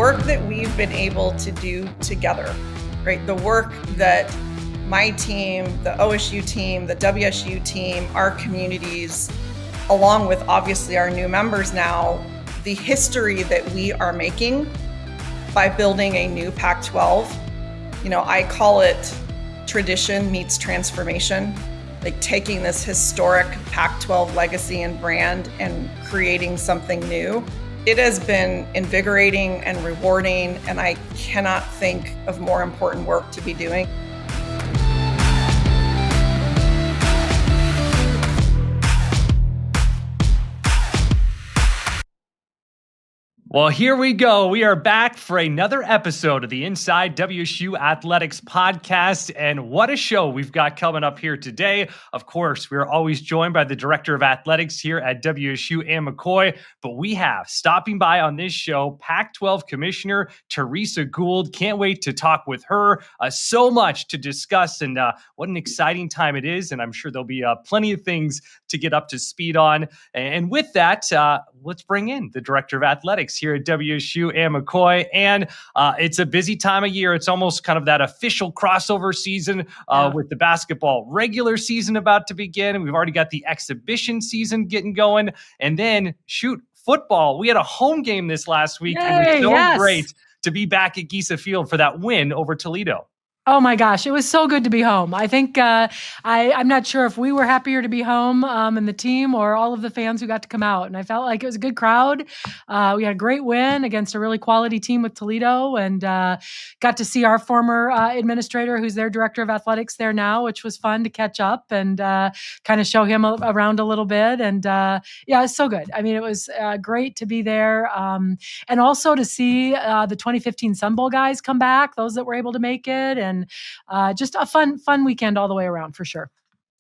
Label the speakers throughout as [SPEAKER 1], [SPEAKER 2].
[SPEAKER 1] work that we've been able to do together, right? The work that my team, the OSU team, the WSU team, our communities, along with obviously our new members now, the history that we are making by building a new Pac-12. I call it tradition meets transformation, like taking this historic Pac-12 legacy and brand and creating something new. It has been invigorating and rewarding, and I cannot think of more important work to be doing.
[SPEAKER 2] Well, here we go. We are back for another episode of the Inside WSU Athletics podcast. And what a show we've got coming up here today. Of course, we're always joined by the Director of Athletics here at WSU, Ann McCoy. But we have, stopping by on this show, Pac-12 Commissioner Teresa Gould. Can't wait to talk with her. So much to discuss, and what an exciting time it is. And I'm sure there'll be plenty of things to get up to speed on. And with that, let's bring in the Director of Athletics here at WSU, Ann McCoy. And it's a busy time of year. It's almost kind of that official crossover season with the basketball regular season about to begin. And we've already got the exhibition season getting going. And then, football. We had a home game this last week. It was so great to be back at Giesa Field for that win over Toledo.
[SPEAKER 3] Oh my gosh, it was so good to be home. I think I'm not sure if we were happier to be home and the team or all of the fans who got to come out. And I felt like it was a good crowd. We had a great win against a really quality team with Toledo, and got to see our former administrator, who's their director of athletics there now, which was fun to catch up and kind of show him around a little bit. And yeah, it's so good. I mean, it was great to be there. And also to see the 2015 Sun Bowl guys come back, those that were able to make it. And just a fun weekend all the way around for sure.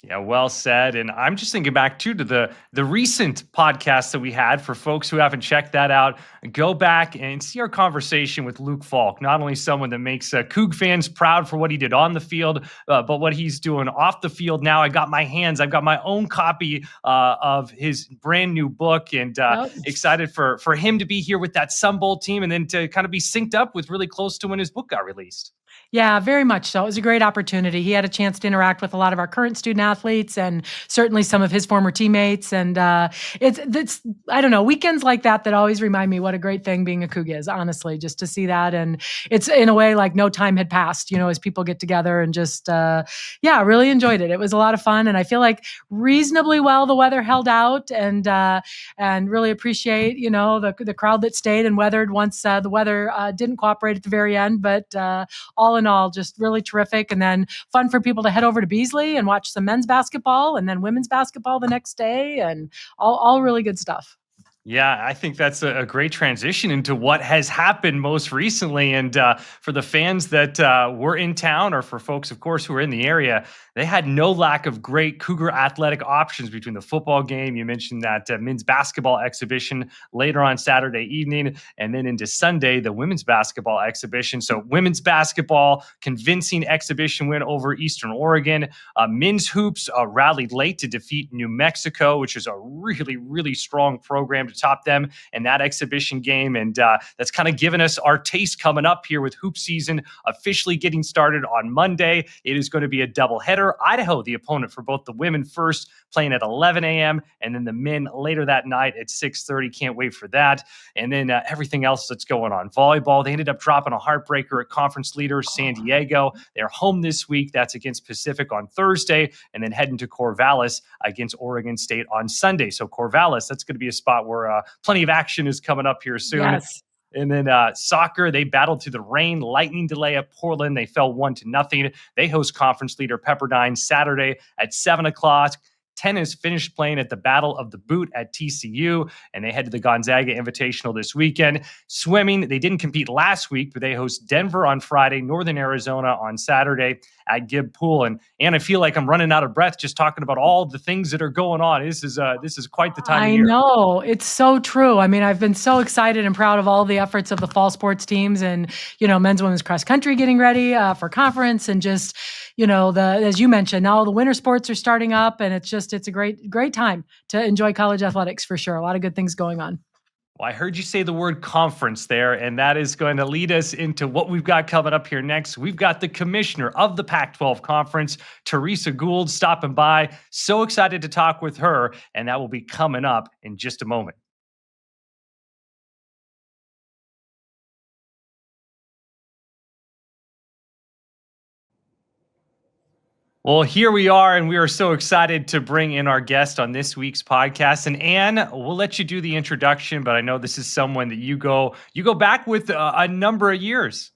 [SPEAKER 2] Yeah, well said. And I'm just thinking back too to the recent podcast that we had. For folks who haven't checked that out, go back and see our conversation with Luke Falk. Not only someone that makes Coug fans proud for what he did on the field, but what he's doing off the field now. I've got my own copy of his brand new book, and excited for him to be here with that Sun Bowl team, and then to kind of be synced up with really close to when his book got released.
[SPEAKER 3] Yeah, very much so. It was a great opportunity. He had a chance to interact with a lot of our current student athletes and certainly some of his former teammates. And it's I don't know, weekends like that always remind me what a great thing being a Coug is, honestly, just to see that. And it's in a way like no time had passed, as people get together and just, really enjoyed it. It was a lot of fun. And I feel like reasonably well the weather held out, and really appreciate, the crowd that stayed and weathered once the weather didn't cooperate at the very end. But all in all, just really terrific. And then fun for people to head over to Beasley and watch some men's basketball and then women's basketball the next day, and all really good stuff.
[SPEAKER 2] Yeah, I think that's a great transition into what has happened most recently. And for the fans that were in town, or for folks, of course, who are in the area, they had no lack of great Cougar athletic options between the football game. You mentioned that men's basketball exhibition later on Saturday evening, and then into Sunday, the women's basketball exhibition. So women's basketball, convincing exhibition win over Eastern Oregon. Men's hoops rallied late to defeat New Mexico, which is a really, really strong program to top them in that exhibition game. And that's kind of given us our taste coming up here with hoop season officially getting started on Monday. It is going to be a doubleheader. Idaho, the opponent for both the women first, playing at 11 a.m. and then the men later that night at 6:30. Can't wait for that. And then everything else that's going on. Volleyball, they ended up dropping a heartbreaker at conference leader San Diego. They're home this week. That's against Pacific on Thursday, and then heading to Corvallis against Oregon State on Sunday. So Corvallis, that's going to be a spot where plenty of action is coming up here soon.
[SPEAKER 3] Yes.
[SPEAKER 2] And then soccer, they battled through the rain, lightning delay at Portland. They fell 1-0. They host conference leader Pepperdine Saturday at 7:00. Tennis finished playing at the Battle of the Boot at TCU, and they head to the Gonzaga Invitational this weekend. Swimming, they didn't compete last week, but they host Denver on Friday, Northern Arizona on Saturday at Gibb Pool. And I feel like I'm running out of breath just talking about all the things that are going on. This is quite the time of year.
[SPEAKER 3] I know. It's so true. I mean, I've been so excited and proud of all the efforts of the fall sports teams, and, men's, women's cross country getting ready for conference, and just, as you mentioned, now all the winter sports are starting up, and it's a great time to enjoy college athletics for sure. A lot of good things going on.
[SPEAKER 2] Well, I heard you say the word conference there, and that is going to lead us into what we've got coming up here next. We've got the commissioner of the Pac-12 Conference, Teresa Gould, stopping by. So excited to talk with her, and that will be coming up in just a moment. Well, here we are, and we are so excited to bring in our guest on this week's podcast. And Ann, we'll let you do the introduction, but I know this is someone that you go back with a number of years.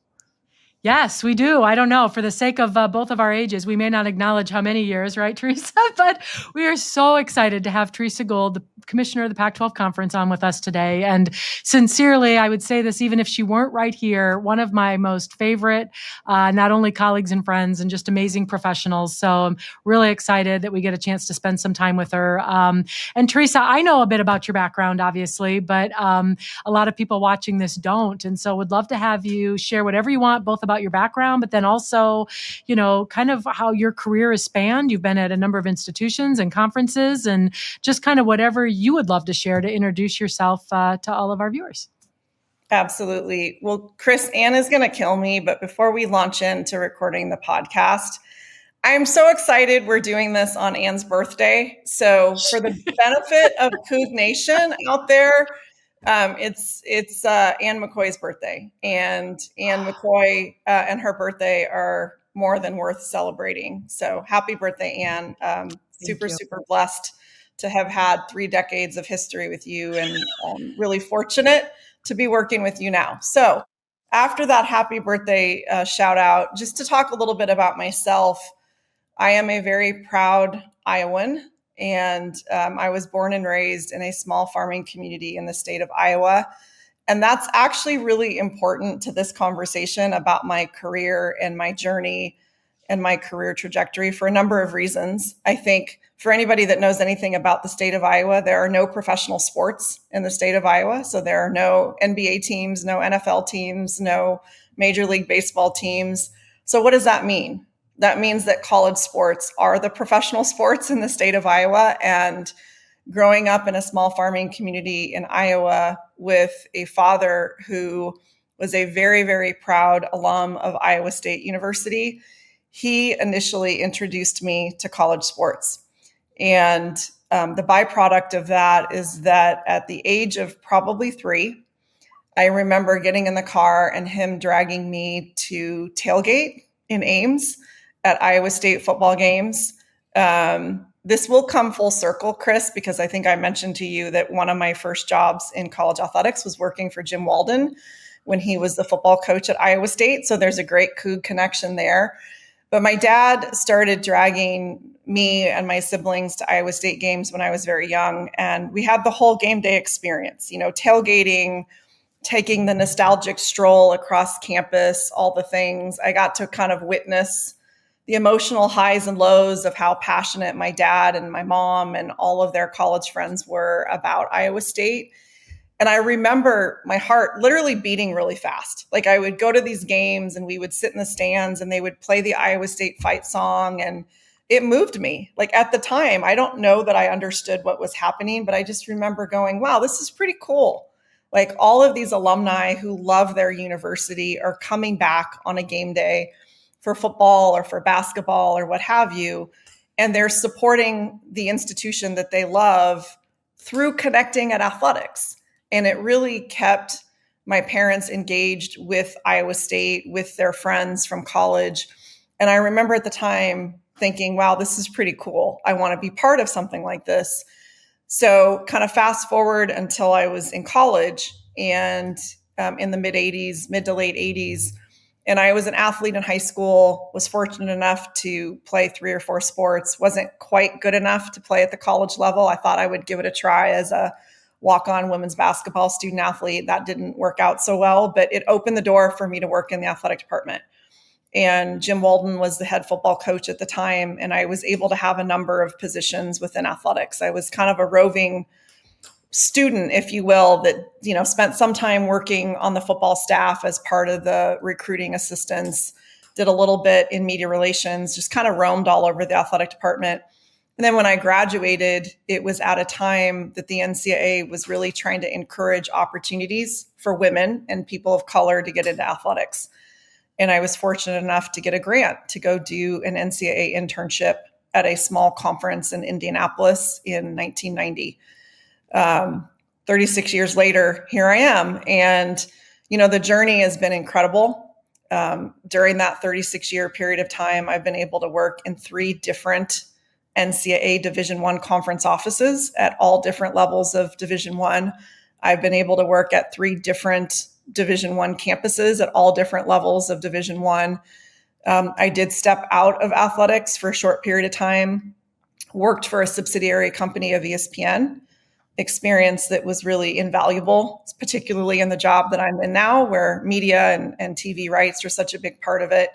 [SPEAKER 3] Yes, we do. I don't know. For the sake of both of our ages, we may not acknowledge how many years, right, Teresa? But we are so excited to have Teresa Gould, the commissioner of the Pac-12 Conference, on with us today. And sincerely, I would say this even if she weren't right here, one of my most favorite, not only colleagues and friends, and just amazing professionals. So I'm really excited that we get a chance to spend some time with her. And Teresa, I know a bit about your background, obviously, but a lot of people watching this don't. And so would love to have you share whatever you want, both about your background, but then also, kind of how your career has spanned. You've been at a number of institutions and conferences, and just kind of whatever you would love to share to introduce yourself to all of our viewers.
[SPEAKER 1] Absolutely. Well, Chris, Ann is going to kill me, but before we launch into recording the podcast, I'm so excited we're doing this on Ann's birthday. So for the benefit of Coug Nation out there, it's Ann McCoy's birthday, and Ann McCoy and her birthday are more than worth celebrating. So happy birthday, Ann. Super blessed to have had 3 decades of history with you, and really fortunate to be working with you now. So after that happy birthday shout out, just to talk a little bit about myself, I am a very proud Iowan. And I was born and raised in a small farming community in the state of Iowa. And that's actually really important to this conversation about my career and my journey and my career trajectory for a number of reasons. I think for anybody that knows anything about the state of Iowa, there are no professional sports in the state of Iowa. So there are no NBA teams, no NFL teams, no Major League Baseball teams. So what does that mean? That means that college sports are the professional sports in the state of Iowa. And growing up in a small farming community in Iowa with a father who was a very, very proud alum of Iowa State University, he initially introduced me to college sports. And the byproduct of that is that at the age of probably 3, I remember getting in the car and him dragging me to tailgate in Ames at Iowa State football games. This will come full circle, Chris, because I think I mentioned to you that one of my first jobs in college athletics was working for Jim Walden when he was the football coach at Iowa State. So there's a great Coug connection there. But my dad started dragging me and my siblings to Iowa State games when I was very young. And we had the whole game day experience, tailgating, taking the nostalgic stroll across campus, all the things. I got to kind of witness the emotional highs and lows of how passionate my dad and my mom and all of their college friends were about Iowa State. And I remember my heart literally beating really fast. Like I would go to these games and we would sit in the stands and they would play the Iowa State fight song, and it moved me. Like at the time, I don't know that I understood what was happening, but I just remember going, wow, this is pretty cool. Like all of these alumni who love their university are coming back on a game day for football or for basketball or what have you. And they're supporting the institution that they love through connecting at athletics. And it really kept my parents engaged with Iowa State, with their friends from college. And I remember at the time thinking, wow, this is pretty cool. I want to be part of something like this. So kind of fast forward until I was in college and in the mid to late 80s. And I was an athlete in high school, was fortunate enough to play 3 or 4 sports, wasn't quite good enough to play at the college level. I thought I would give it a try as a walk-on women's basketball student athlete. That didn't work out so well, but it opened the door for me to work in the athletic department. And Jim Walden was the head football coach at the time, and I was able to have a number of positions within athletics. I was kind of a roving student, if you will, that, spent some time working on the football staff as part of the recruiting assistants, did a little bit in media relations, just kind of roamed all over the athletic department. And then when I graduated, it was at a time that the NCAA was really trying to encourage opportunities for women and people of color to get into athletics. And I was fortunate enough to get a grant to go do an NCAA internship at a small conference in Indianapolis in 1990. 36 years later, here I am. And, the journey has been incredible. During that 36-year period of time, I've been able to work in 3 different NCAA Division I conference offices at all different levels of Division I. I've been able to work at 3 different Division I campuses at all different levels of Division I. I did step out of athletics for a short period of time, worked for a subsidiary company of ESPN, experience that was really invaluable, particularly in the job that I'm in now, where media and TV rights are such a big part of it.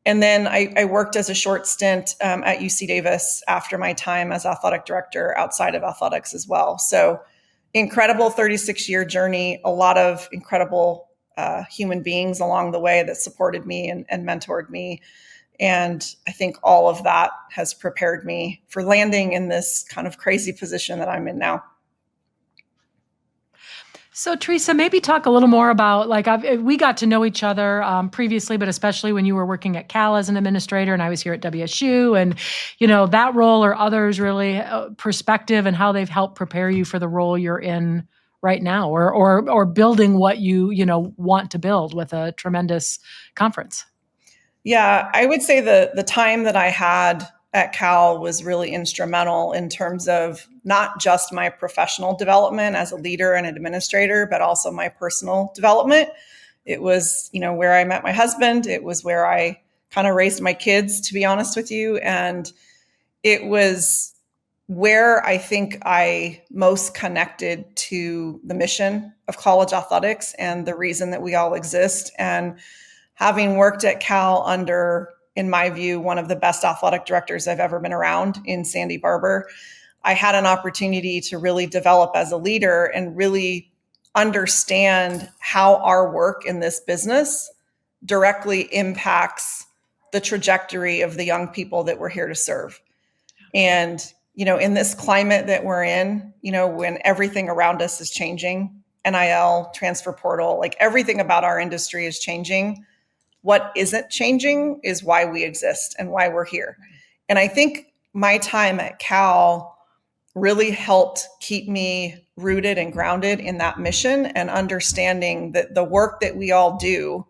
[SPEAKER 1] And then I worked as a short stint at UC Davis after my time as athletic director outside of athletics as well. So incredible 36-year journey, a lot of incredible human beings along the way that supported me and mentored me. And I think all of that has prepared me for landing in this kind of crazy position that I'm in now.
[SPEAKER 3] So Teresa, maybe talk a little more about, we got to know each other previously, but especially when you were working at Cal as an administrator and I was here at WSU, and, that role or others really perspective and how they've helped prepare you for the role you're in right now, or building what you want to build with a tremendous conference.
[SPEAKER 1] Yeah, I would say the time that I had at Cal was really instrumental in terms of not just my professional development as a leader and an administrator, but also my personal development. It was, where I met my husband. It was where I kind of raised my kids, to be honest with you. And it was where I think I most connected to the mission of college athletics and the reason that we all exist. And having worked at Cal under, in my view, one of the best athletic directors I've ever been around in Sandy Barber, I had an opportunity to really develop as a leader and really understand how our work in this business directly impacts the trajectory of the young people that we're here to serve. And, in this climate that we're in, when everything around us is changing, NIL, transfer portal, everything about our industry is changing. What isn't changing is why we exist and why we're here. And I think my time at Cal really helped keep me rooted and grounded in that mission and understanding that the work that we all do,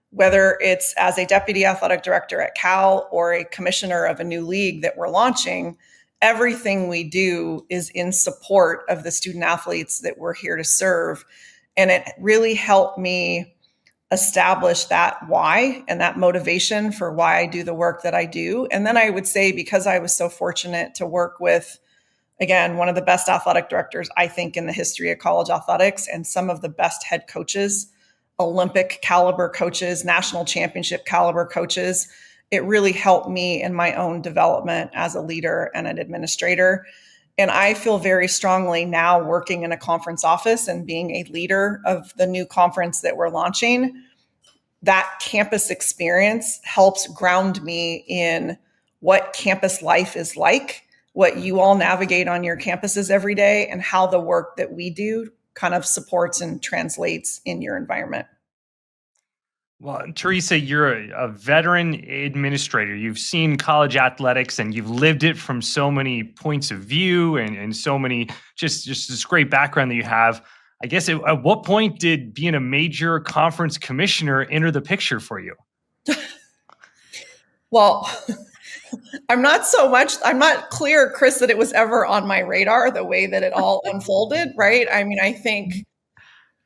[SPEAKER 1] whether it's as a deputy athletic director at Cal or a commissioner of a new league that we're launching, everything we do is in support of the student athletes that we're here to serve. And it really helped me establish that why and that motivation for why I do the work that I do. And then I would say, because I was so fortunate to work with, again, one of the best athletic directors, I think, in the history of college athletics, and some of the best head coaches, Olympic caliber coaches, national championship caliber coaches, it really helped me in my own development as a leader and an administrator. And I feel very strongly now, working in a conference office and being a leader of the new conference that we're launching, that campus experience helps ground me in what campus life is like, what you all navigate on your campuses every day, and how the work that we do kind of supports and translates in your environment.
[SPEAKER 2] Well, Teresa, you're a veteran administrator. You've seen college athletics and you've lived it from so many points of view and so many, just this great background that you have. I guess at what point did being a major conference commissioner enter the picture for you?
[SPEAKER 1] Well, I'm not clear, Chris, that it was ever on my radar the way that it all unfolded, right? I mean, I think,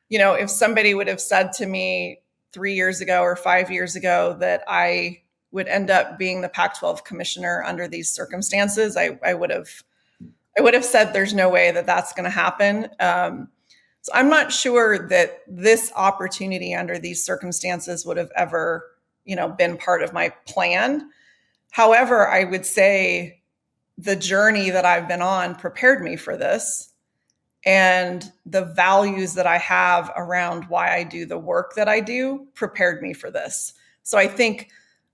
[SPEAKER 1] if somebody would have said to me 3 years ago or 5 years ago that I would end up being the Pac-12 commissioner under these circumstances, I would have said there's no way that that's going to happen. So I'm not sure that this opportunity under these circumstances would have ever, been part of my plan. However, I would say the journey that I've been on prepared me for this. And the values that I have around why I do the work that I do prepared me for this. So I think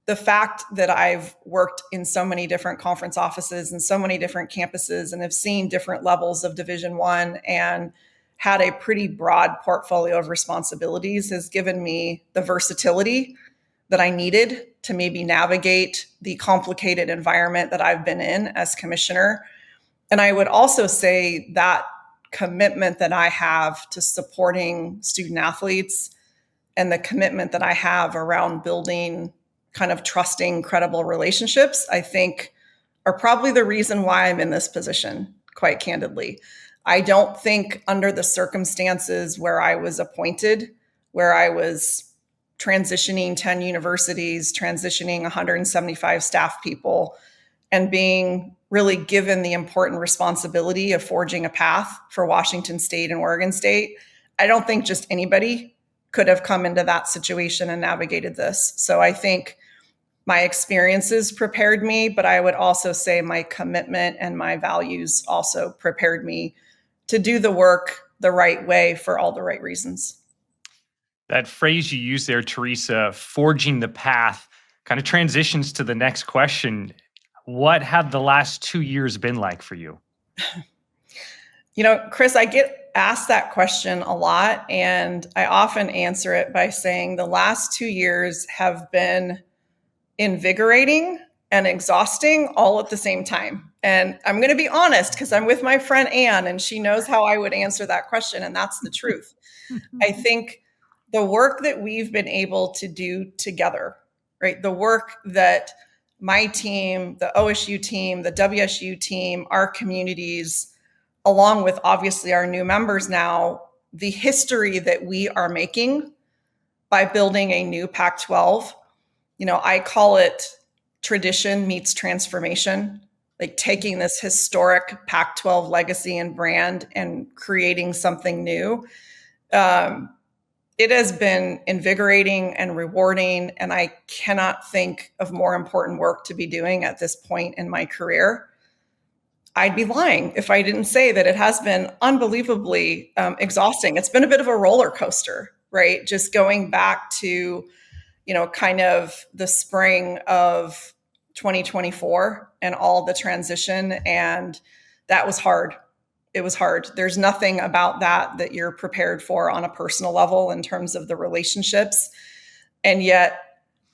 [SPEAKER 1] the fact that I've worked in so many different conference offices and so many different campuses and have seen different levels of Division I and had a pretty broad portfolio of responsibilities has given me the versatility that I needed to maybe navigate the complicated environment that I've been in as commissioner. And I would also say that commitment that I have to supporting student athletes and the commitment that I have around building kind of trusting, credible relationships, I think are probably the reason why I'm in this position, quite candidly. I don't think under the circumstances where I was appointed, where I was transitioning 10 universities, transitioning 175 staff people, and being really given the important responsibility of forging a path for Washington State and Oregon State, I don't think just anybody could have come into that situation and navigated this. So I think my experiences prepared me, but I would also say my commitment and my values also prepared me to do the work the right way for all the right reasons.
[SPEAKER 2] That phrase you used there, Teresa, forging the path, kind of transitions to the next question. What have the last 2 years been like for you?
[SPEAKER 1] Chris, I get asked that question a lot, and I often answer it by saying the last 2 years have been invigorating and exhausting all at the same time. And I'm going to be honest because I'm with my friend Anne, and she knows how I would answer that question, and that's the truth. I think the work that we've been able to do together, right? The work that my team, the OSU team, the WSU team, our communities, along with obviously our new members now, the history that we are making by building a new Pac-12, I call it tradition meets transformation, like taking this historic Pac-12 legacy and brand and creating something new. It has been invigorating and rewarding, and I cannot think of more important work to be doing at this point in my career. I'd be lying if I didn't say that it has been unbelievably exhausting. It's been a bit of a roller coaster, right? Just going back to, kind of the spring of 2024 and all the transition, and that was hard. It was hard. There's nothing about that you're prepared for on a personal level in terms of the relationships. And yet,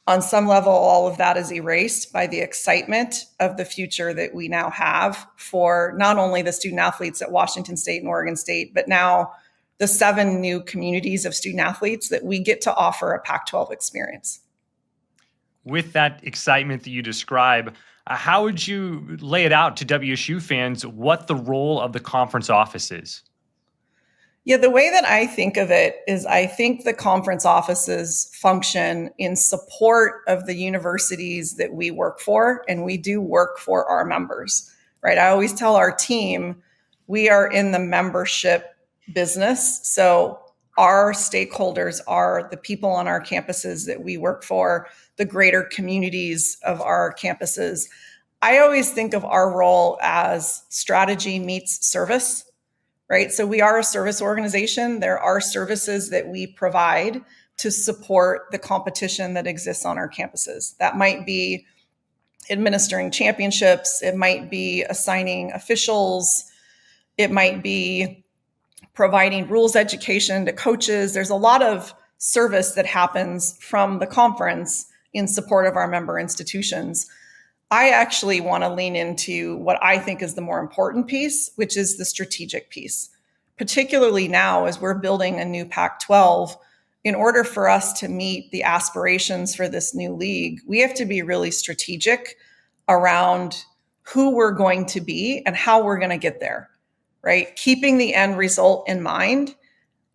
[SPEAKER 1] on some level, all of that is erased by the excitement of the future that we now have for not only the student athletes at Washington State and Oregon State, but now the 7 new communities of student athletes that we get to offer a Pac-12 experience.
[SPEAKER 2] With that excitement that you describe, how would you lay it out to WSU fans what the role of the conference office is?
[SPEAKER 1] Yeah, the way that I think of it is I think the conference offices function in support of the universities that we work for, and we do work for our members, right? I always tell our team, we are in the membership business. So our stakeholders are the people on our campuses that we work for, the greater communities of our campuses. I always think of our role as strategy meets service, right? So we are a service organization. There are services that we provide to support the competition that exists on our campuses. That might be administering championships. It might be assigning officials. It might be providing rules education to coaches. There's a lot of service that happens from the conference in support of our member institutions. I actually want to lean into what I think is the more important piece, which is the strategic piece, particularly now as we're building a new Pac-12. In order for us to meet the aspirations for this new league, we have to be really strategic around who we're going to be and how we're going to get there, right? Keeping the end result in mind.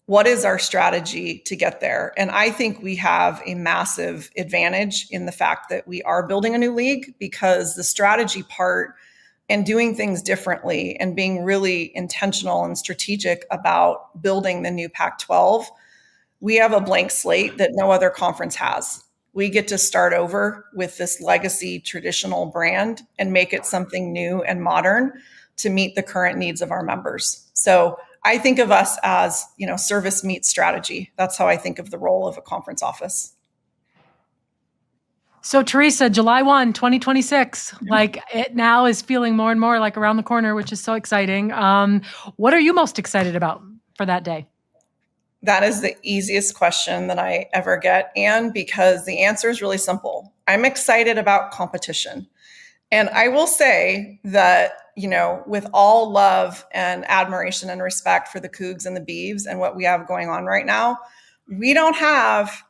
[SPEAKER 1] What is our strategy to get there? And I think we have a massive advantage in the fact that we are building a new league, because the strategy part and doing things differently and being really intentional and strategic about building the new Pac-12, we have a blank slate that no other conference has. We get to start over with this legacy traditional brand and make it something new and modern to meet the current needs of our members. So I think of us as, service meets strategy. That's how I think of the role of a conference office.
[SPEAKER 3] So Teresa, July 1, 2026, like it now is feeling more and more like around the corner, which is so exciting. What are you most excited about for that day?
[SPEAKER 1] That is the easiest question that I ever get. And because the answer is really simple, I'm excited about competition. And I will say that, with all love and admiration and respect for the Cougs and the Beavs and what we have going on right now, we don't have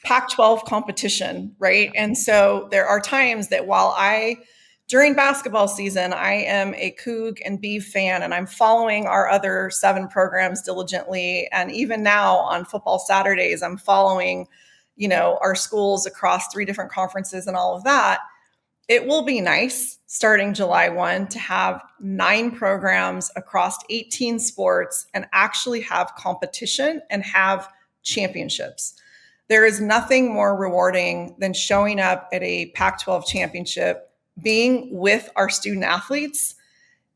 [SPEAKER 1] Pac-12 competition, right? And so there are times that during basketball season, I am a Coug and Beav fan, and I'm following our other 7 programs diligently. And even now on football Saturdays, I'm following, our schools across 3 different conferences and all of that. It will be nice starting July 1 to have 9 programs across 18 sports and actually have competition and have championships. There is nothing more rewarding than showing up at a Pac-12 championship, being with our student athletes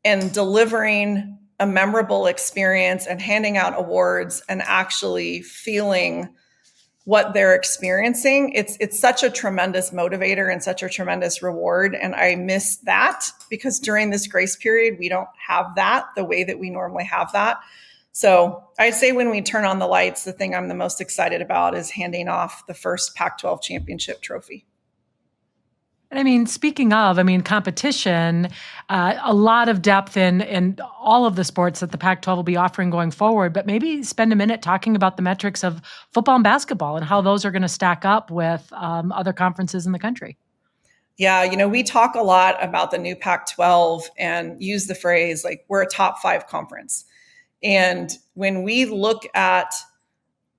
[SPEAKER 1] and delivering a memorable experience and handing out awards and actually feeling what they're experiencing. It's such a tremendous motivator and such a tremendous reward. And I miss that because during this grace period, we don't have that the way that we normally have that. So I'd say when we turn on the lights, the thing I'm the most excited about is handing off the first Pac-12 championship trophy.
[SPEAKER 3] And I mean, speaking of, competition, a lot of depth in all of the sports that the Pac-12 will be offering going forward, but maybe spend a minute talking about the metrics of football and basketball and how those are going to stack up with other conferences in the country.
[SPEAKER 1] Yeah, we talk a lot about the new Pac-12 and use the phrase like we're a top 5 conference. And when we look at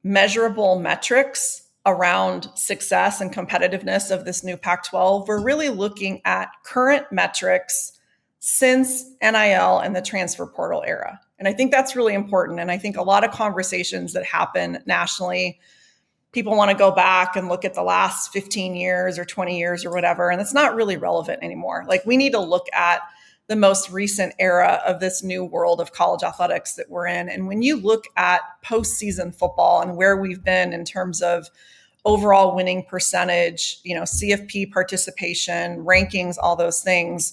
[SPEAKER 1] measurable metrics around success and competitiveness of this new Pac-12, we're really looking at current metrics since NIL and the transfer portal era. And I think that's really important. And I think a lot of conversations that happen nationally, people want to go back and look at the last 15 years or 20 years or whatever, and it's not really relevant anymore. Like we need to look at the most recent era of this new world of college athletics that we're in. And when you look at postseason football and where we've been in terms of overall winning percentage, CFP participation, rankings, all those things,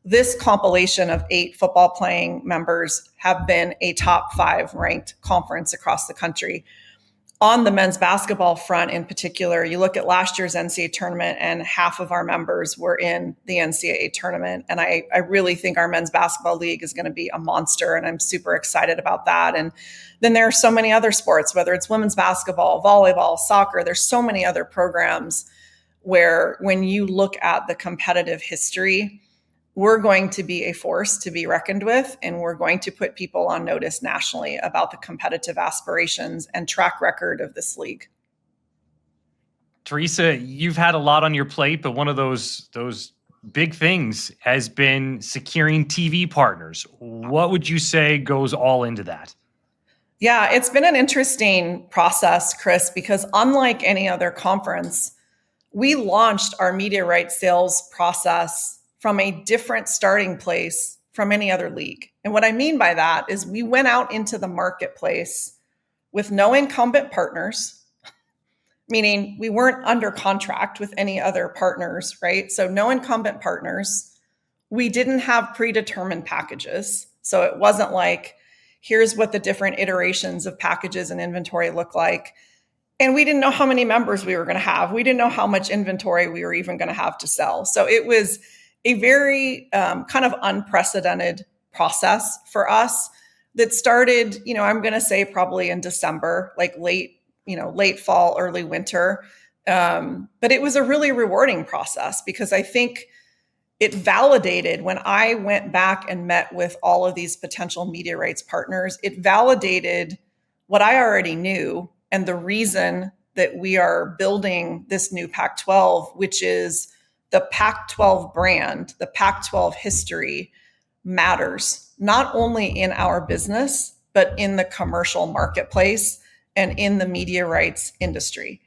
[SPEAKER 1] this compilation of 8 football playing members have been a top 5 ranked conference across the country. On the men's basketball front in particular, you look at last year's NCAA tournament and half of our members were in the NCAA tournament. And I really think our men's basketball league is going to be a monster, and I'm super excited about that. And then there are so many other sports, whether it's women's basketball, volleyball, soccer, there's so many other programs where when you look at the competitive history, we're going to be a force to be reckoned with, and we're going to put people on notice nationally about the competitive aspirations and track record of this league.
[SPEAKER 2] Teresa, you've had a lot on your plate, but one of those big things has been securing TV partners. What would you say goes all into that?
[SPEAKER 1] Yeah, it's been an interesting process, Chris, because unlike any other conference, we launched our media rights sales process from a different starting place from any other league. And what I mean by that is we went out into the marketplace with no incumbent partners, meaning we weren't under contract with any other partners, right? So no incumbent partners. We didn't have predetermined packages. So it wasn't like, here's what the different iterations of packages and inventory look like. And we didn't know how many members we were going to have. We didn't know how much inventory we were even going to have to sell. So it was a very kind of unprecedented process for us that started, I'm going to say probably in December, like late fall, early winter. But it was a really rewarding process because I think it validated when I went back and met with all of these potential media rights partners, it validated what I already knew and the reason that we are building this new Pac-12, which is the Pac-12 brand, the Pac-12 history matters, not only in our business, but in the commercial marketplace and in the media rights industry.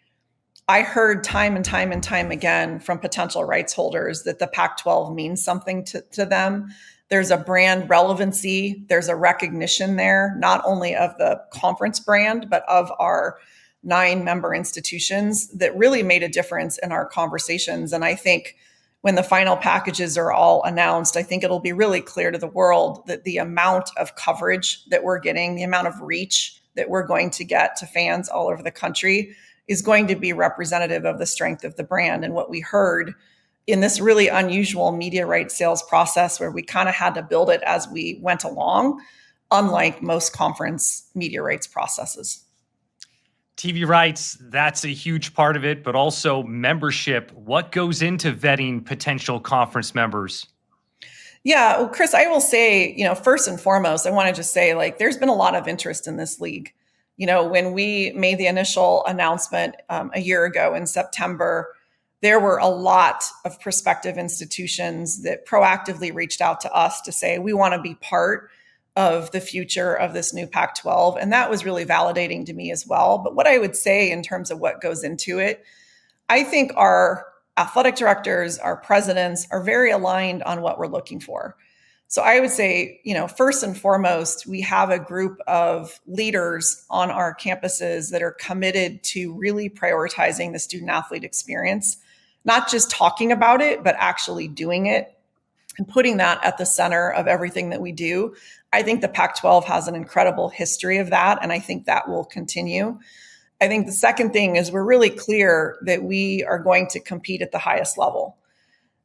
[SPEAKER 1] I heard time and time and time again from potential rights holders that the Pac-12 means something to them. There's a brand relevancy. There's a recognition there, not only of the conference brand, but of our 9 member institutions that really made a difference in our conversations. And I think when the final packages are all announced, I think it'll be really clear to the world that the amount of coverage that we're getting, the amount of reach that we're going to get to fans all over the country is going to be representative of the strength of the brand. And what we heard in this really unusual media rights sales process where we kind of had to build it as we went along, unlike most conference media rights processes.
[SPEAKER 2] TV rights, that's a huge part of it, but also membership. What goes into vetting potential conference members?
[SPEAKER 1] Yeah, well, Chris, I will say, first and foremost, I want to just say, there's been a lot of interest in this league. When we made the initial announcement a year ago in September, there were a lot of prospective institutions that proactively reached out to us to say, we want to be part of the future of this new Pac-12. And that was really validating to me as well. But what I would say in terms of what goes into it, I think our athletic directors, our presidents are very aligned on what we're looking for. So I would say, first and foremost, we have a group of leaders on our campuses that are committed to really prioritizing the student athlete experience, not just talking about it, but actually doing it and putting that at the center of everything that we do. I think the Pac-12 has an incredible history of that, and I think that will continue. I think the second thing is we're really clear that we are going to compete at the highest level.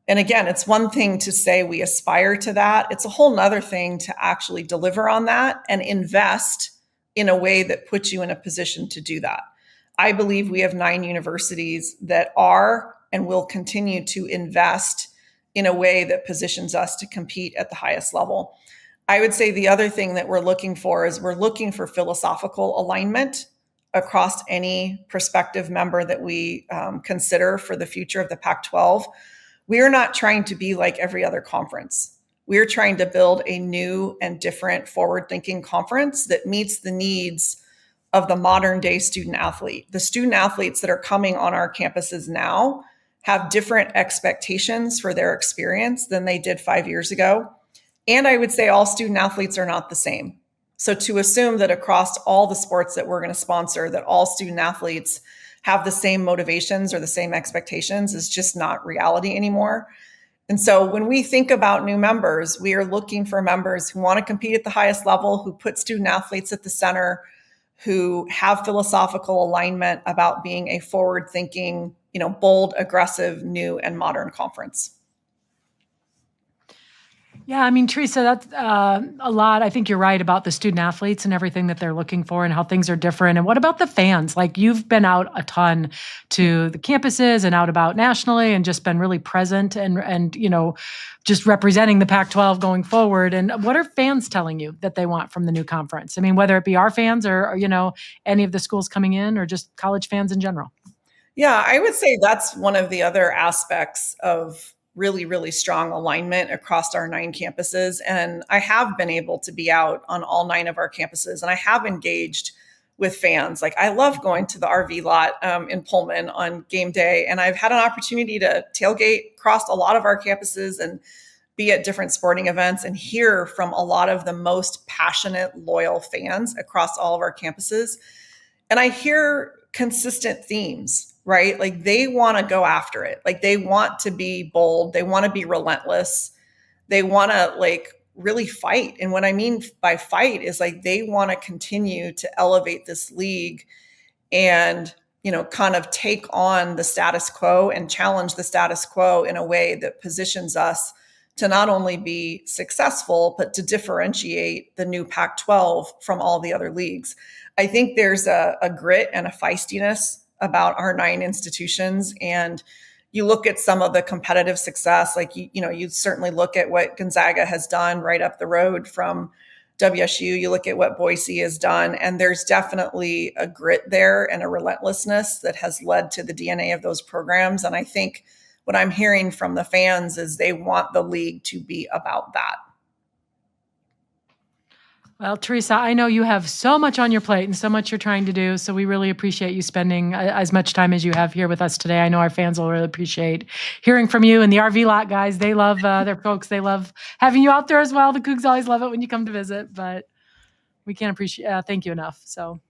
[SPEAKER 1] And again, it's one thing to say we aspire to that. It's a whole nother thing to actually deliver on that and invest in a way that puts you in a position to do that. I believe we have 9 universities that are and will continue to invest in a way that positions us to compete at the highest level. I would say the other thing that we're looking for is we're looking for philosophical alignment across any prospective member that we consider for the future of the Pac-12. We are not trying to be like every other conference. We're trying to build a new and different forward-thinking conference that meets the needs of the modern day student athlete. The student athletes that are coming on our campuses now have different expectations for their experience than they did 5 years ago. And I would say all student athletes are not the same. So to assume that across all the sports that we're going to sponsor, that all student athletes have the same motivations or the same expectations is just not reality anymore. And so when we think about new members, we are looking for members who want to compete at the highest level, who put student athletes at the center, who have philosophical alignment about being a forward-thinking, bold, aggressive, new, and modern conference.
[SPEAKER 3] Yeah, I mean, Teresa, that's a lot. I think you're right about the student athletes and everything that they're looking for and how things are different. And what about the fans? You've been out a ton to the campuses and out about nationally and just been really present and just representing the Pac-12 going forward. And what are fans telling you that they want from the new conference? I mean, whether it be our fans or any of the schools coming in or just college fans in general.
[SPEAKER 1] Yeah, I would say that's one of the other aspects of really, really strong alignment across our 9 campuses. And I have been able to be out on all 9 of our campuses, and I have engaged with fans. I love going to the RV lot in Pullman on game day, and I've had an opportunity to tailgate across a lot of our campuses and be at different sporting events and hear from a lot of the most passionate, loyal fans across all of our campuses. And I hear consistent themes, right? They want to go after it. They want to be bold. They want to be relentless. They want to really fight. And what I mean by fight is they want to continue to elevate this league and, kind of take on the status quo and challenge the status quo in a way that positions us to not only be successful, but to differentiate the new Pac-12 from all the other leagues. I think there's a grit and a feistiness about our 9 institutions. And you look at some of the competitive success, you certainly look at what Gonzaga has done right up the road from WSU. You look at what Boise has done, and there's definitely a grit there and a relentlessness that has led to the DNA of those programs. And I think what I'm hearing from the fans is they want the league to be about that.
[SPEAKER 3] Well, Teresa, I know you have so much on your plate and so much you're trying to do. So we really appreciate you spending as much time as you have here with us today. I know our fans will really appreciate hearing from you. And the RV lot guys, they love their folks. They love having you out there as well. The Cougs always love it when you come to visit, but we can't thank you enough. So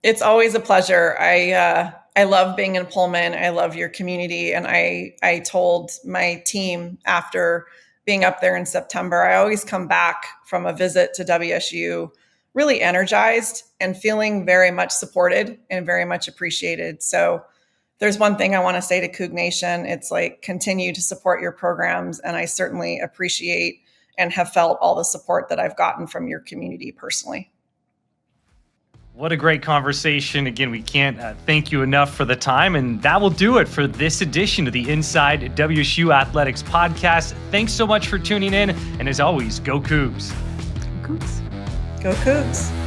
[SPEAKER 1] It's always a pleasure. I love being in Pullman. I love your community. And I told my team after being up there in September, I always come back from a visit to WSU really energized and feeling very much supported and very much appreciated. So there's one thing I want to say to Coug Nation. It's like, continue to support your programs. And I certainly appreciate and have felt all the support that I've gotten from your community personally.
[SPEAKER 2] What a great conversation. Again, we can't thank you enough for the time. And that will do it for this edition of the Inside WSU Athletics podcast. Thanks so much for tuning in. And as always, go Cougs.
[SPEAKER 3] Cougs.
[SPEAKER 1] Go Cougs.